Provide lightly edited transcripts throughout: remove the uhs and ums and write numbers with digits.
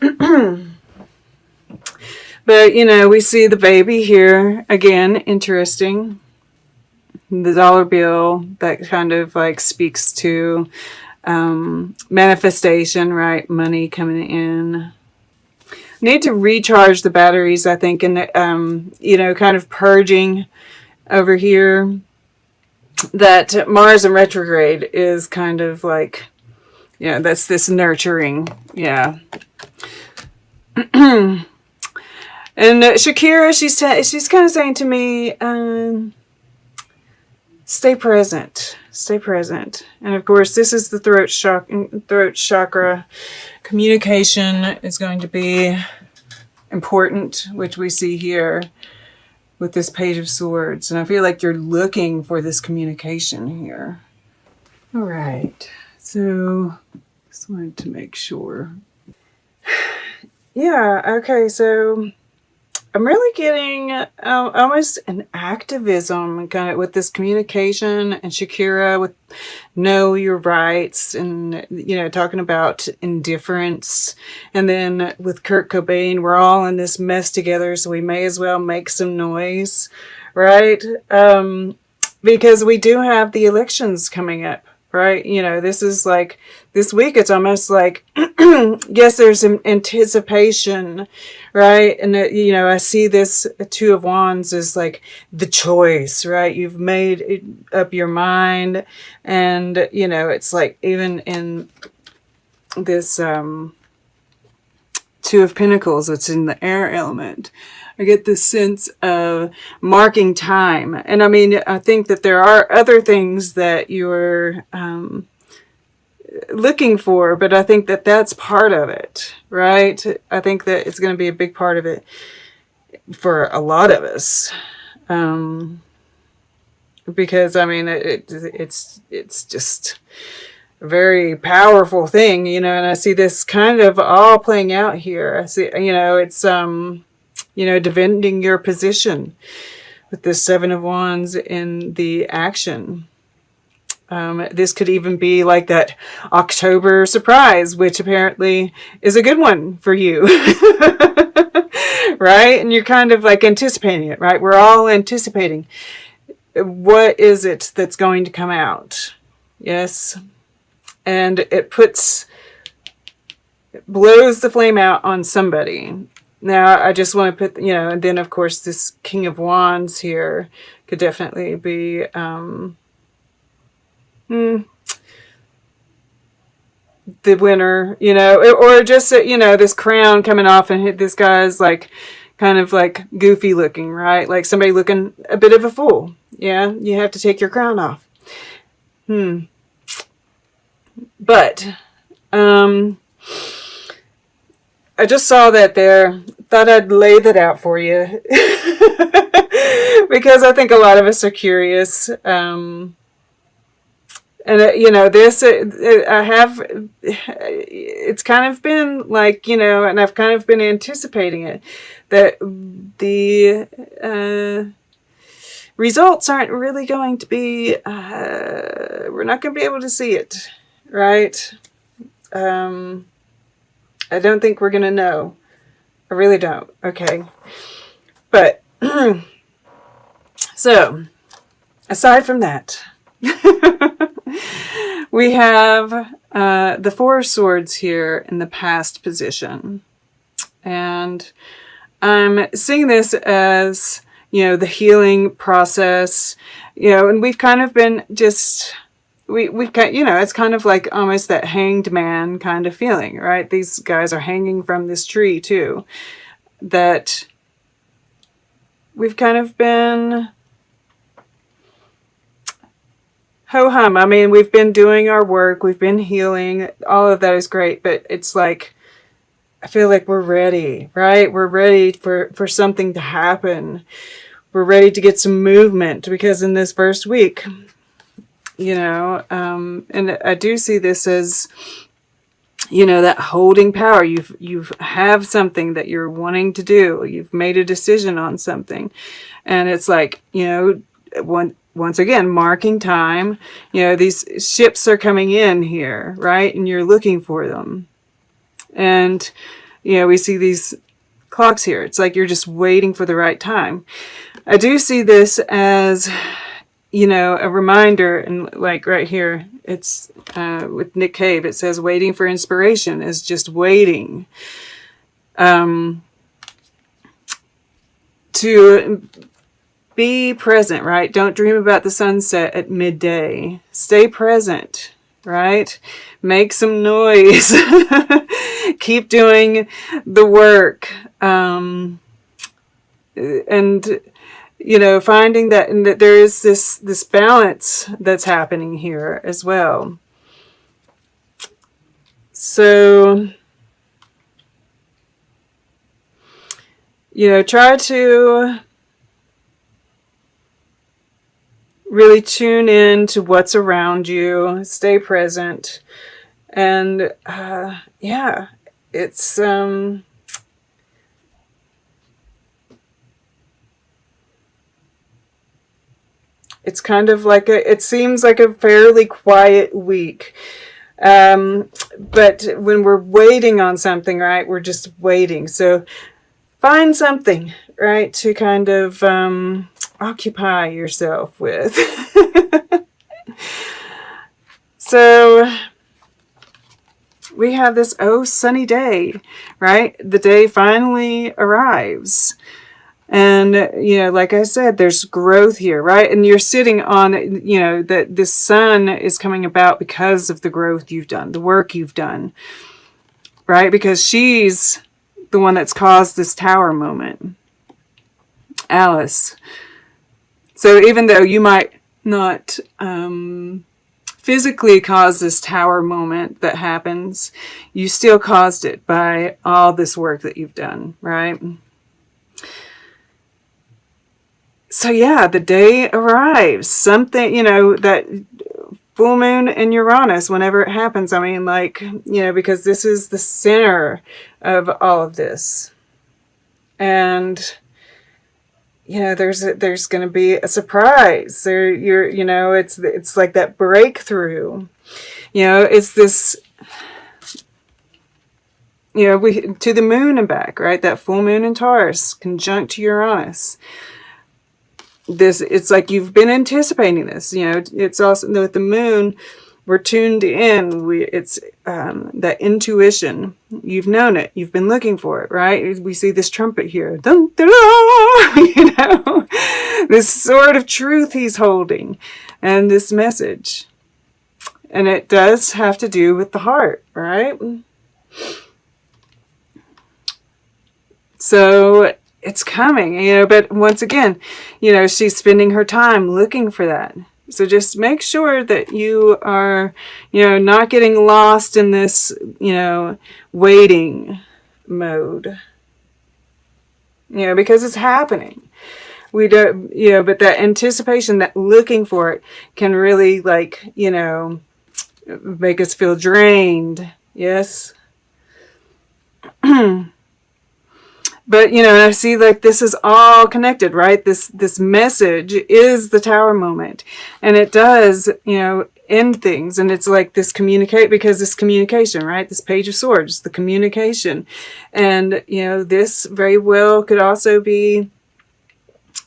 But, we see the baby here. Again, interesting. The dollar bill that kind of like speaks to manifestation, right? Money coming in. Need to recharge the batteries, I think, and, kind of purging over here. That Mars in retrograde is kind of like, that's this nurturing. Yeah. And Shakira, she's kind of saying to me, stay present. Stay present. And of course, this is the throat chakra. Communication is going to be important, which we see here with this Page of Swords. And I feel like you're looking for this communication here. All right. So, just wanted to make sure. Yeah, okay, so I'm really getting almost an activism kind of with this communication, and Shakira with know your rights, and, talking about indifference. And then with Kurt Cobain, we're all in this mess together, so we may as well make some noise, right? Because we do have the elections coming up. Right? This is like, this week it's almost like, yes, there's an anticipation, right? And, I see this Two of Wands as like the choice, right? You've made up your mind. And, it's like even in this Two of Pentacles, it's in the air element. I get this sense of marking time. And I think that there are other things that you're looking for, but I think that that's part of it, right? I think that it's going to be a big part of it for a lot of us. Because, it's just a very powerful thing, and I see this kind of all playing out here. I see, it's, defending your position with the Seven of Wands in the action. This could even be like that October surprise, which apparently is a good one for you. Right? And you're kind of like anticipating it, right? We're all anticipating. What is it that's going to come out? Yes. And it blows the flame out on somebody. Now, I just want to put, and then, of course, this King of Wands here could definitely be, the winner, or just, this crown coming off, and this guy's like, kind of like goofy looking, right? Like somebody looking a bit of a fool. Yeah, you have to take your crown off. But, I just saw that there. Thought I'd lay that out for you. Because I think a lot of us are curious. And, this, it's kind of been like, and I've kind of been anticipating it, that the results aren't really going to be, we're not going to be able to see it, right? I don't think we're going to know. I really don't. Okay. But, so, aside from that, we have the Four of Swords here in the past position. And I'm seeing this as, the healing process, and we've kind of been just... We've got, it's kind of like almost that hanged man kind of feeling, right? These guys are hanging from this tree too. That we've kind of been ho-hum. We've been doing our work. We've been healing. All of that is great. But it's like, I feel like we're ready, right? We're ready for something to happen. We're ready to get some movement, because in this first week... and I do see this as, that holding power. You have something that you're wanting to do. You've made a decision on something. And it's like, once again, marking time. These ships are coming in here, right? And you're looking for them. And, we see these clocks here. It's like you're just waiting for the right time. I do see this as, a reminder, and like right here, it's with Nick Cave, it says waiting for inspiration is just waiting to be present, right? Don't dream about the sunset at midday. Stay present, right? Make some noise. Keep doing the work. And finding that, and that there is this balance that's happening here as well. So, try to really tune in to what's around you, stay present, and it's it's kind of like it seems like a fairly quiet week. But when we're waiting on something, right, we're just waiting. So find something, right, to kind of occupy yourself with. So we have this sunny day, right? The day finally arrives. And, like I said, there's growth here, right? And you're sitting on, that the sun is coming about because of the growth you've done, the work you've done, right? Because she's the one that's caused this tower moment, Alice. So even though you might not physically cause this tower moment that happens, you still caused it by all this work that you've done, right? So yeah, the day arrives. Something, that full moon in Uranus, whenever it happens, I mean, because this is the center of all of this. And, there's going to be a surprise. It's like that breakthrough. It's this, to the moon and back, right? That full moon in Taurus, conjunct to Uranus. It's like you've been anticipating this, it's also with the moon, we're tuned in. It's that intuition. You've known it. You've been looking for it, right? We see this trumpet here. Dun, dun, dun, this sort of truth he's holding and this message. And it does have to do with the heart, right? So it's coming, but once again, she's spending her time looking for that. So just make sure that you are, not getting lost in this, waiting mode, because it's happening. We don't, but that anticipation, that looking for it can really make us feel drained. Yes. But, I see this is all connected, right? This message is the tower moment. And it does, end things. And it's like this communication, right? This Page of Swords, the communication. And, this very well could also be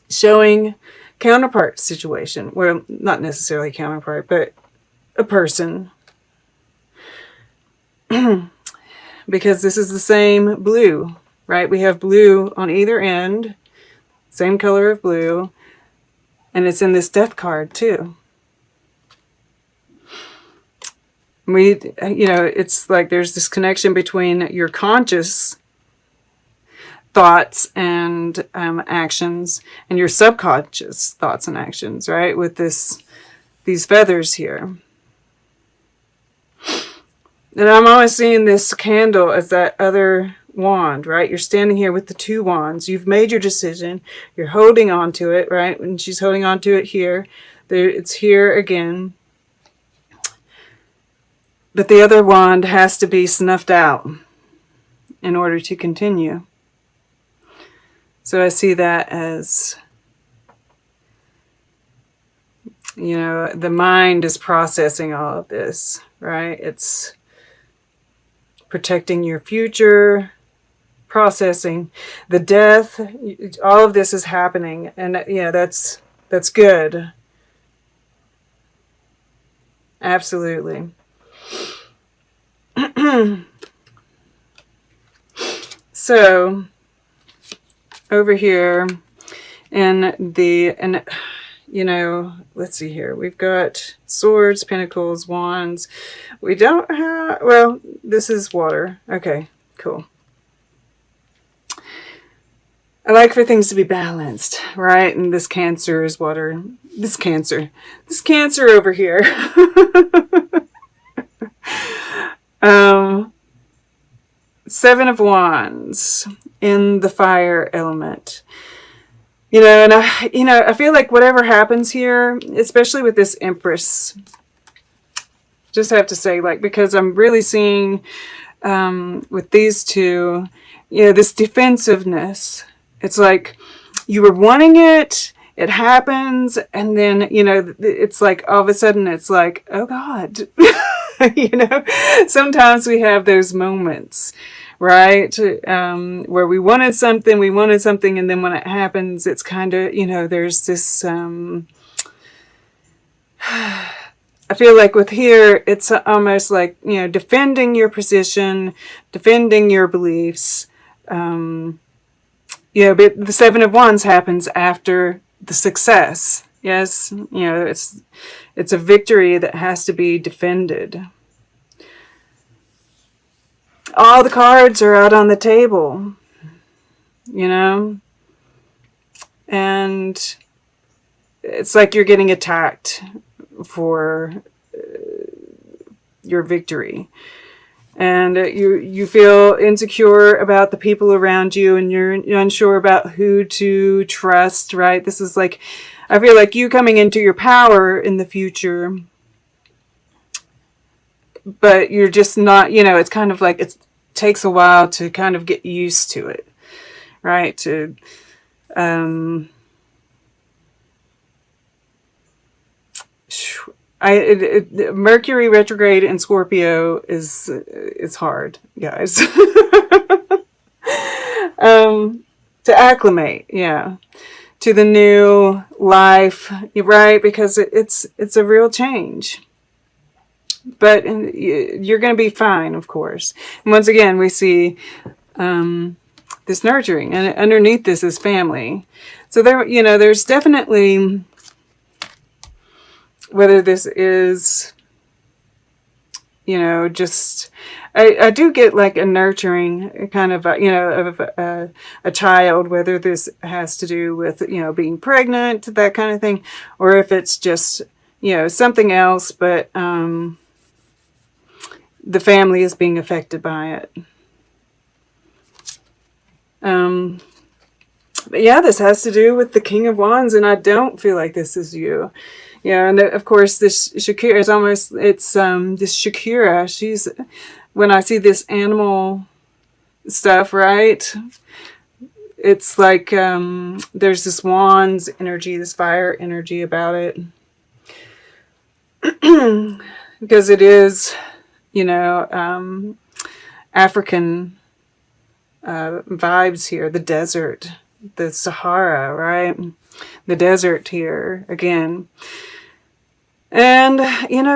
showing counterpart situation. Well, not necessarily counterpart, but a person. Because this is the same blue. Right, we have blue on either end, same color of blue, and it's in this death card too. It's like there's this connection between your conscious thoughts and actions and your subconscious thoughts and actions, right? With these feathers here. And I'm always seeing this candle as that other wand, right? You're standing here with the two wands. You've made your decision. You're holding on to it, right? And she's holding on to it here. It's here again. But the other wand has to be snuffed out in order to continue. So I see that as, the mind is processing all of this, right? It's protecting your future. processing the death. All of this is happening, and that's good. Absolutely. So over here and let's see here. We've got swords, pentacles, wands. We don't have, well, this is water. Okay, cool. I like for things to be balanced, right? And this Cancer is water. This Cancer over here. Seven of Wands in the fire element. And I feel like whatever happens here, especially with this Empress, just have to say, because I'm really seeing with these two, this defensiveness. It's like you were wanting it, it happens, and then, it's like all of a sudden it's like, oh God. Sometimes we have those moments, right? Where we wanted something, and then when it happens, it's kind of, there's this, I feel like with here, it's almost like, defending your position, defending your beliefs. But the Seven of Wands happens after the success. Yes, it's a victory that has to be defended. All the cards are out on the table, and it's like you're getting attacked for your victory. And you feel insecure about the people around you, and you're unsure about who to trust, right? This is like, I feel like you coming into your power in the future, but you're just not, it's kind of like it takes a while to kind of get used to it, right? Mercury retrograde in Scorpio is hard, guys. To acclimate, to the new life, right? Because it's a real change. But you're going to be fine, of course. And once again, we see this nurturing, and underneath this is family. So there's definitely, whether this is, just, I do get like a nurturing kind of, of a child, whether this has to do with, being pregnant, that kind of thing, or if it's just, something else, but the family is being affected by it. But yeah, this has to do with the King of Wands, and I don't feel like this is you. And of course this Shakira is almost, it's this Shakira, she's, when I see this animal stuff, right, it's like there's this wands energy, this fire energy about it. Because it is, African vibes here, the desert, the Sahara, right? The desert here again. And,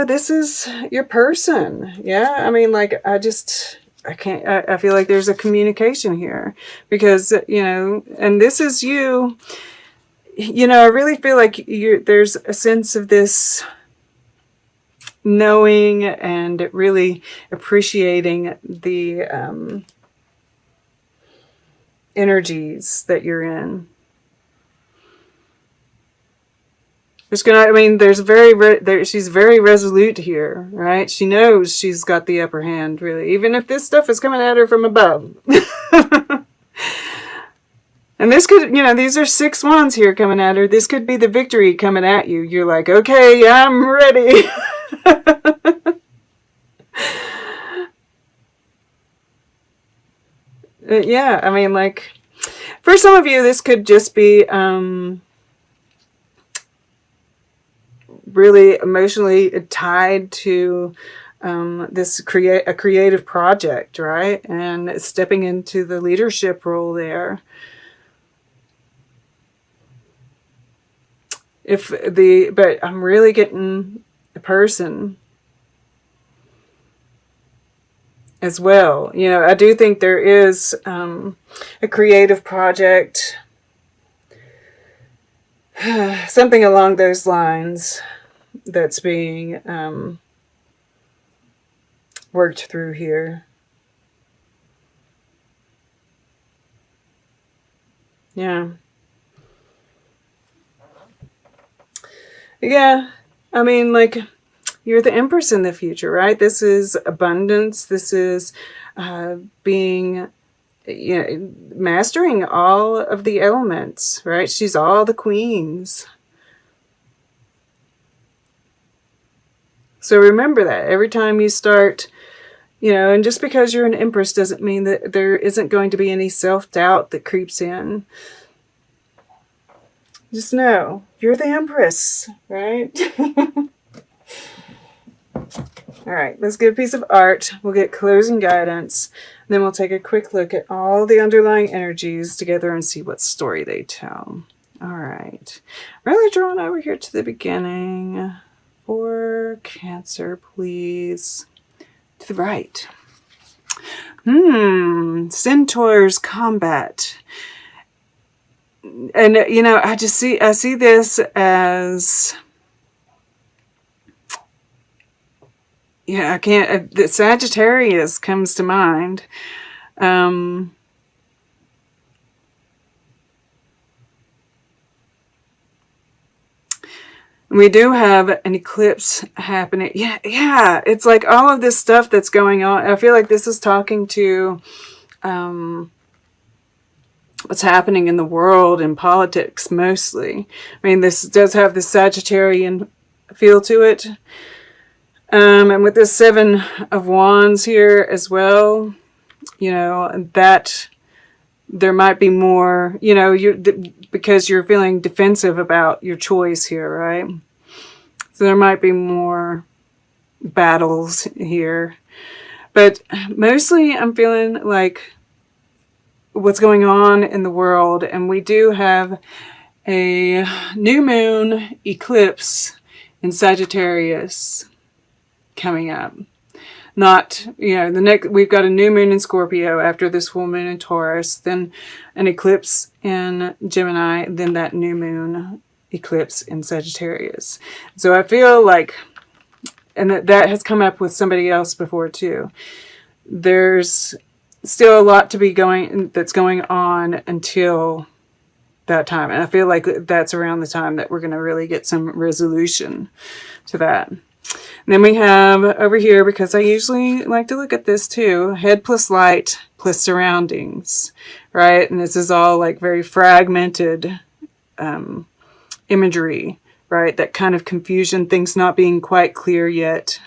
this is your person. Yeah. I mean, like, I feel like there's a communication here because, and this is you, I really feel like there's a sense of this knowing and really appreciating the energies that you're in. There's she's very resolute here, right? She knows she's got the upper hand, really, even if this stuff is coming at her from above. And this could, these are 6 wands here coming at her. This could be the victory coming at you. You're like, okay, I'm ready. Yeah, I mean, like, for some of you, this could just be really emotionally tied to this creative project, right? And stepping into the leadership role there. But I'm really getting a person as well. You know, I do think there is a creative project, something along those lines that's being worked through here. Yeah. Yeah. I mean, like, you're the Empress in the future, right? This is abundance. This is being, you know, mastering all of the elements, right? She's all the queens. So remember that every time you start, you know, and just because you're an Empress doesn't mean that there isn't going to be any self-doubt that creeps in. Just know you're the Empress, right? All right, let's get a piece of art. We'll get closing guidance. Then we'll take a quick look at all the underlying energies together and see what story they tell. All right, really drawn over here to the beginning. For Cancer, please. To the right. Centaur's combat. And, you know, I see this as, yeah, I can't, the Sagittarius comes to mind. We do have an eclipse happening. Yeah, it's like all of this stuff that's going on. I feel like this is talking to what's happening in the world and politics mostly. I mean, this does have the Sagittarian feel to it. And with this Seven of Wands here as well, you know, that there might be more, you know, because you're feeling defensive about your choice here, right? So there might be more battles here. But mostly I'm feeling like what's going on in the world, and we do have a new moon eclipse in Sagittarius coming up. Not, you know, we've got a new moon in Scorpio after this full moon in Taurus, then an eclipse in Gemini, then that new moon eclipse in Sagittarius. So I feel like, and that has come up with somebody else before too, there's still a lot to be that's going on until that time. And I feel like that's around the time that we're going to really get some resolution to that. And then we have over here, because I usually like to look at this too, head plus light plus surroundings, right? And this is all like very fragmented imagery, right? That kind of confusion, things not being quite clear yet,